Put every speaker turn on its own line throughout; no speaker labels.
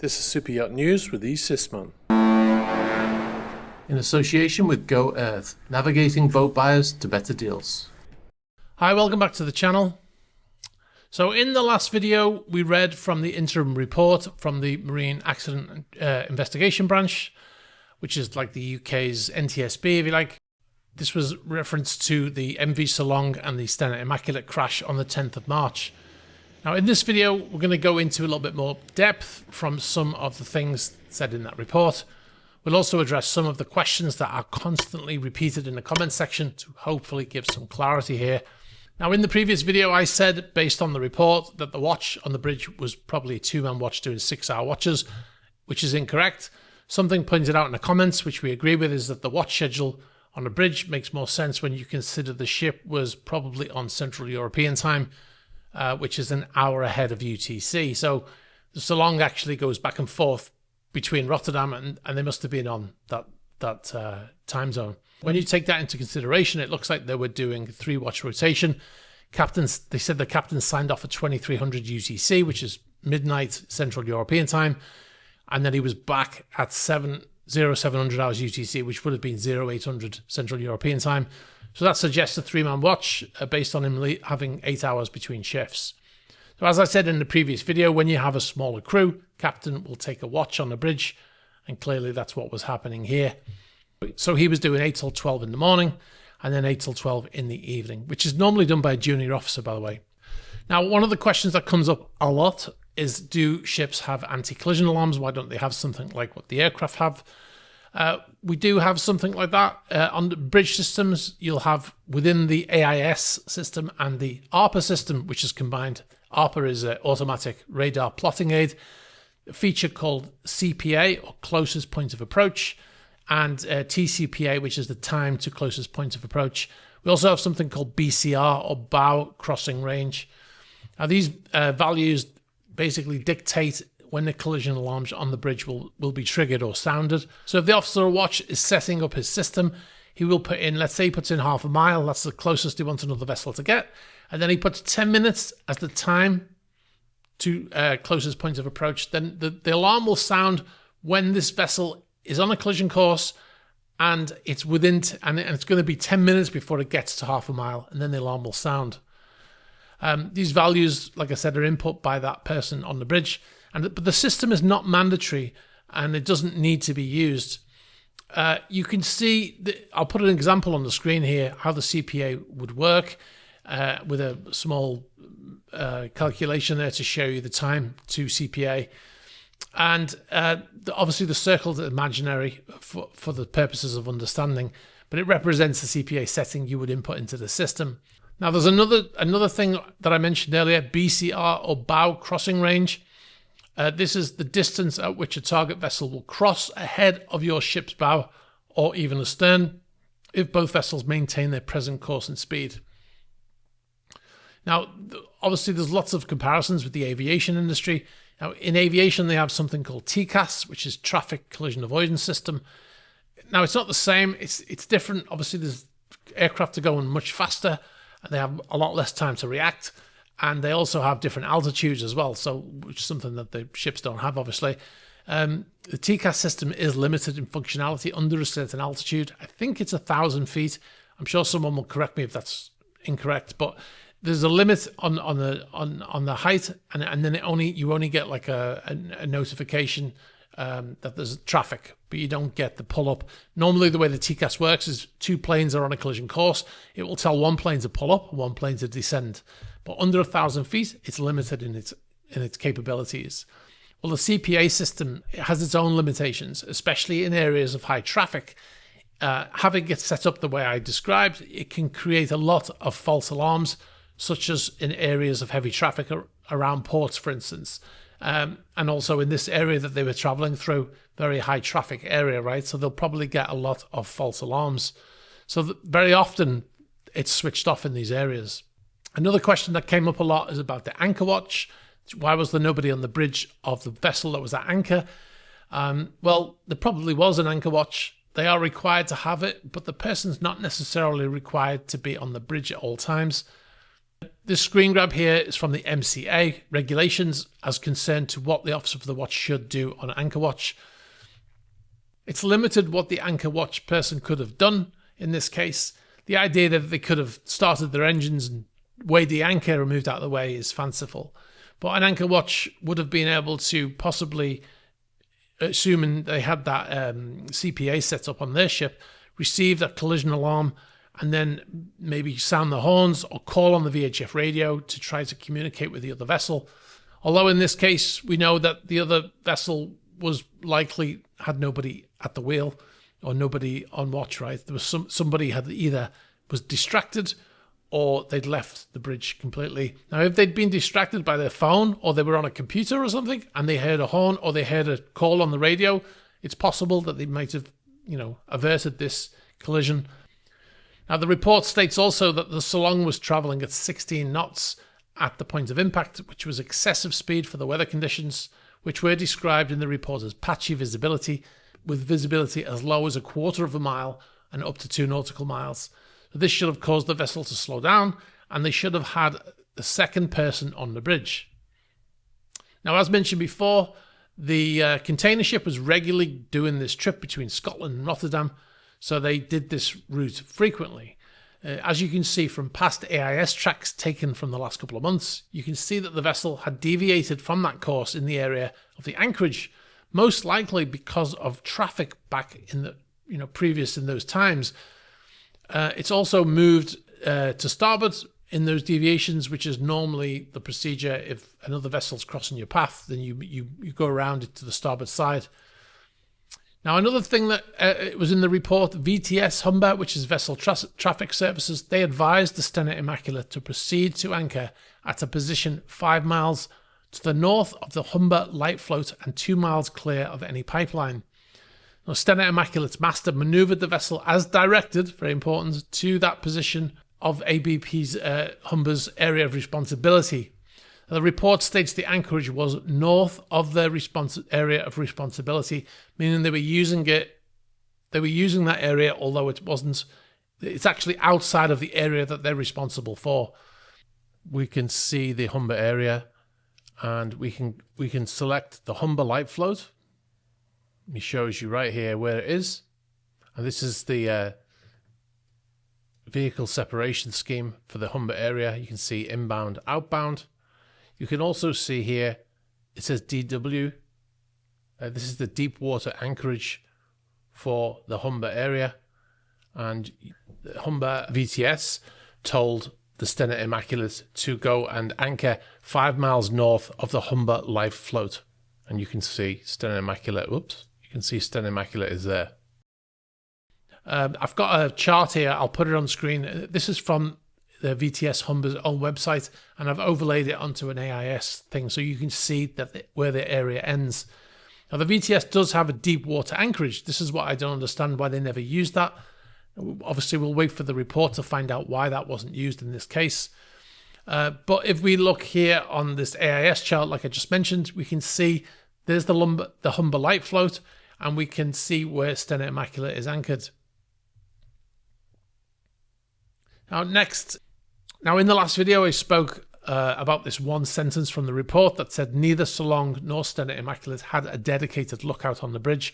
This is Super Yacht News with E. Sisman.
In association with Go Earth, navigating boat buyers to better deals.
Hi, welcome back to the channel. So in the last video, we read from the interim report from the Marine Accident Investigation Branch, which is like the UK's NTSB, if you like. This was reference to the MV Salong and the Stena Immaculate crash on the 10th of March. Now in this video, we're going to go into a little bit more depth from some of the things said in that report. We'll also address some of the questions that are constantly repeated in the comment section to hopefully give some clarity here. Now in the previous video, I said, based on the report, that the watch on the bridge was probably a two-man watch doing 6-hour watches, which is incorrect. Something pointed out in the comments, which we agree with, is that the watch schedule on the bridge makes more sense when you consider the ship was probably on Central European time, which is an hour ahead of UTC. So the Salong actually goes back and forth between Rotterdam and they must have been on that time zone. When you take that into consideration, it looks like they were doing 3-watch rotation. They said the captain signed off at 2300 UTC, which is midnight Central European time, and then he was back at 0700 hours UTC, which would have been 0800 Central European time. So that suggests a 3-man watch based on him having 8 hours between shifts. So as I said in the previous video, when you have a smaller crew, captain will take a watch on the bridge, and clearly that's what was happening here. So he was doing 8 till 12 in the morning and then 8 till 12 in the evening, which is normally done by a junior officer, by the way. Now, one of the questions that comes up a lot is, do ships have anti-collision alarms? Why don't they have something like what the aircraft have? We do have something like that. On the bridge systems, you'll have within the AIS system and the ARPA system, which is combined. ARPA is an automatic radar plotting aid, a feature called CPA, or closest point of approach, and TCPA, which is the time to closest point of approach. We also have something called BCR, or bow crossing range. Now these values basically dictate when the collision alarms on the bridge will be triggered or sounded. So if the officer of watch is setting up his system, he will put in, let's say he puts in half a mile, that's the closest he wants another vessel to get, and then he puts 10 minutes as the time to closest point of approach, then the alarm will sound when this vessel is on a collision course, and it's within, and it's going to be 10 minutes before it gets to half a mile, and then the alarm will sound. These values, like I said, are input by that person on the bridge, but the system is not mandatory and it doesn't need to be used. You can see, I'll put an example on the screen here, how the CPA would work with a small calculation there to show you the time to CPA. And obviously the circle is imaginary for the purposes of understanding, but it represents the CPA setting you would input into the system. Now there's another thing that I mentioned earlier, BCR, or bow crossing range. This is the distance at which a target vessel will cross ahead of your ship's bow or even astern if both vessels maintain their present course and speed. Now, obviously, there's lots of comparisons with the aviation industry. Now, in aviation, they have something called TCAS, which is Traffic Collision Avoidance System. Now, it's not the same. It's different. Obviously, there's aircraft are going much faster, and they have a lot less time to react. And they also have different altitudes as well, so which is something that the ships don't have, obviously. The TCAS system is limited in functionality under a certain altitude. I think it's 1,000 feet. I'm sure someone will correct me if that's incorrect, but there's a limit on the height, and then you only get like a notification that there's traffic, but you don't get the pull up. Normally, the way the TCAS works is 2 planes are on a collision course. It will tell 1 plane to pull up, 1 plane to descend. But under 1,000 feet, it's limited in its capabilities. Well, the CPA system has its own limitations, especially in areas of high traffic. Having it set up the way I described, it can create a lot of false alarms, such as in areas of heavy traffic around ports, for instance. And also in this area that they were traveling through, very high traffic area, right? So they'll probably get a lot of false alarms. So very often it's switched off in these areas. Another question that came up a lot is about the anchor watch. Why was there nobody on the bridge of the vessel that was at anchor? Well, there probably was an anchor watch. They are required to have it, but the person's not necessarily required to be on the bridge at all times. This screen grab here is from the MCA regulations as concerned to what the officer of the watch should do on an anchor watch. It's limited what the anchor watch person could have done in this case. The idea that they could have started their engines and weighed the anchor and moved out of the way is fanciful. But an anchor watch would have been able to possibly, assuming they had that CPA set up on their ship, receive that collision alarm and then maybe sound the horns or call on the VHF radio to try to communicate with the other vessel. Although in this case, we know that the other vessel was likely had nobody at the wheel or nobody on watch, right? There was somebody had either was distracted or they'd left the bridge completely. Now, if they'd been distracted by their phone or they were on a computer or something and they heard a horn or they heard a call on the radio, it's possible that they might have, averted this collision. Now, the report states also that the Solong was traveling at 16 knots at the point of impact, which was excessive speed for the weather conditions, which were described in the report as patchy visibility, with visibility as low as 1/4 of a mile and up to 2 nautical miles. So this should have caused the vessel to slow down, and they should have had a second person on the bridge. Now, as mentioned before, the container ship was regularly doing this trip between Scotland and Rotterdam, so they did this route frequently. As you can see from past AIS tracks taken from the last couple of months, you can see that the vessel had deviated from that course in the area of the anchorage, most likely because of traffic back in the previous in those times. It's also moved to starboard in those deviations, which is normally the procedure. If another vessel's crossing your path, then you go around it to the starboard side. Now, another thing that it was in the report, VTS Humber, which is Vessel Traffic Services, they advised the Stena Immaculate to proceed to anchor at a position 5 miles to the north of the Humber light float and 2 miles clear of any pipeline. Now, Stena Immaculate's master manoeuvred the vessel as directed, very important, to that position of ABP's Humber's area of responsibility. The report states the anchorage was north of their area of responsibility, meaning they were using it. They were using that area, although it wasn't. It's actually outside of the area that they're responsible for. We can see the Humber area, and we can select the Humber light float. It shows you right here where it is, and this is the vehicle separation scheme for the Humber area. You can see inbound, outbound. You can also see here, it says DW. This is the deep water anchorage for the Humber area. And the Humber VTS told the Stena Immaculate to go and anchor 5 miles north of the Humber life float. And you can see Stena Immaculate, you can see Stena Immaculate is there. I've got a chart here. I'll put it on screen. This is from the VTS Humber's own website, and I've overlaid it onto an AIS thing so you can see that where the area ends. Now, the VTS does have a deep water anchorage. This is what I don't understand why they never used that. Obviously, we'll wait for the report to find out why that wasn't used in this case. But if we look here on this AIS chart, like I just mentioned, we can see there's the Humber light float, and we can see where Stena Immaculate is anchored. Now, in the last video, I spoke about this one sentence from the report that said neither Solong nor Stena Immaculate had a dedicated lookout on the bridge.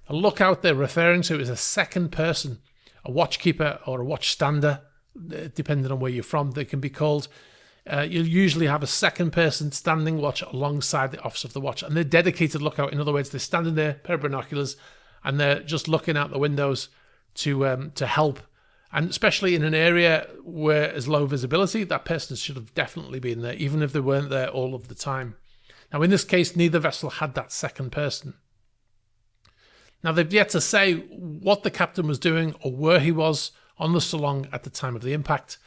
The lookout they're referring to is a second person, a watchkeeper or a watchstander, depending on where you're from, they can be called. You'll usually have a second person standing watch alongside the officer of the watch, and they're dedicated lookout. In other words, they're standing there, pair of binoculars, and they're just looking out the windows to help. And especially in an area where there's low visibility, that person should have definitely been there, even if they weren't there all of the time. Now, in this case, neither vessel had that second person. Now, they've yet to say what the captain was doing or where he was on the Solong at the time of the impact,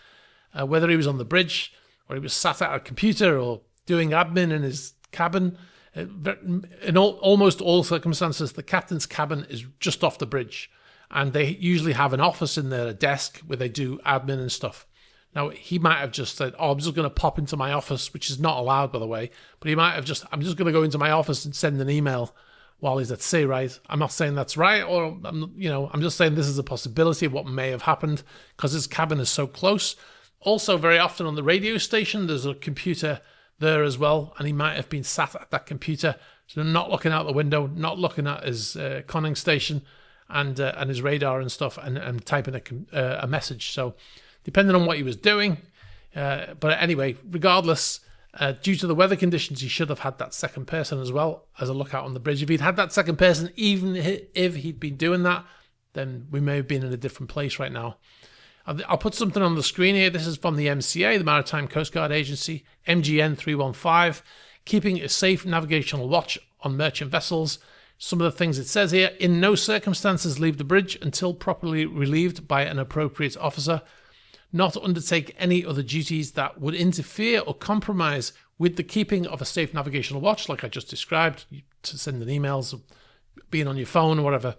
whether he was on the bridge or he was sat at a computer or doing admin in his cabin. In almost all circumstances, the captain's cabin is just off the bridge. And they usually have an office in there, a desk, where they do admin and stuff. Now, he might have just said, I'm just going to pop into my office, which is not allowed, by the way. But he might have I'm just going to go into my office and send an email while he's at sea, right? I'm not saying that's right, or, I'm just saying this is a possibility of what may have happened, because his cabin is so close Also, very often on the radio station, there's a computer there as well, and he might have been sat at that computer, so not looking out the window, not looking at his conning station and his radar and stuff, and typing a message. So depending on what he was doing, but anyway, regardless, due to the weather conditions, he should have had that second person as well as a lookout on the bridge. If he'd had that second person, even if he'd been doing that, then we may have been in a different place right now. I'll put something on the screen here. This is from the MCA, the Maritime Coast Guard Agency, MGN 315, keeping a safe navigational watch on merchant vessels. Some of the things it says here: in no circumstances leave the bridge until properly relieved by an appropriate officer. Not undertake any other duties that would interfere or compromise with the keeping of a safe navigational watch, like I just described, to sending emails, or being on your phone or whatever.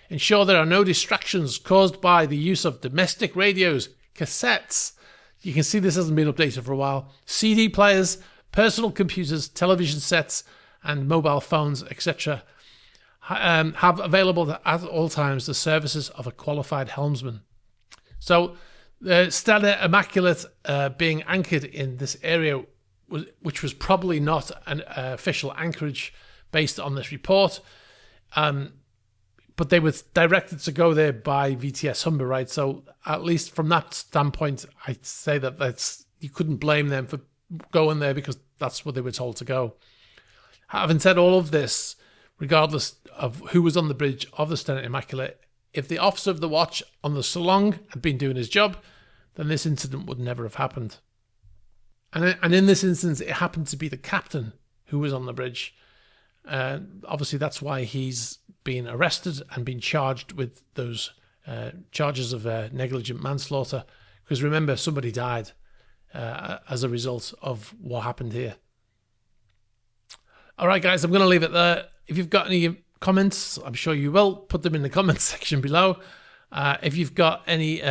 Ensure there are no distractions caused by the use of domestic radios, cassettes. You can see this hasn't been updated for a while. CD players, personal computers, television sets, and mobile phones, etc. Have available at all times the services of a qualified helmsman. So, Stella Immaculate being anchored in this area, which was probably not an official anchorage based on this report, but they were directed to go there by VTS Humber, right? So at least from that standpoint, I'd say that you couldn't blame them for going there, because that's where they were told to go. Having said all of this, regardless of who was on the bridge of the Stella Immaculate, if the officer of the watch on the Salong had been doing his job, then this incident would never have happened. And in this instance, it happened to be the captain who was on the bridge. Obviously, that's why he's been arrested and been charged with those charges of negligent manslaughter. Because remember, somebody died as a result of what happened here. All right, guys, I'm going to leave it there. If you've got any comments, I'm sure you will, put them in the comments section below. If you've got any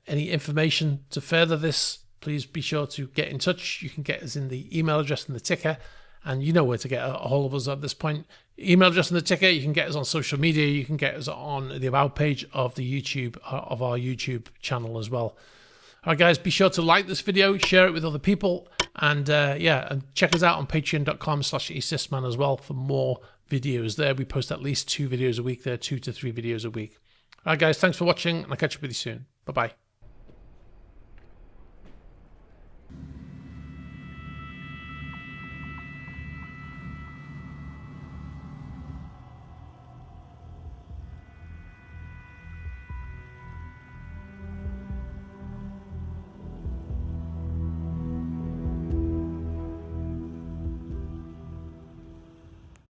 information to further this, please be sure to get in touch. You can get us in the email address and the ticker, and you know where to get a hold of us at this point. Email address and the ticker. You can get us on social media. You can get us on the About page of the YouTube of our YouTube channel as well. All right, guys, be sure to like this video, share it with other people, and and check us out on patreon.com/eSysman as well for more videos there. We post at least 2 videos a week there, 2 to 3 videos a week. All right, guys, thanks for watching, and I'll catch up with you soon. Bye-bye.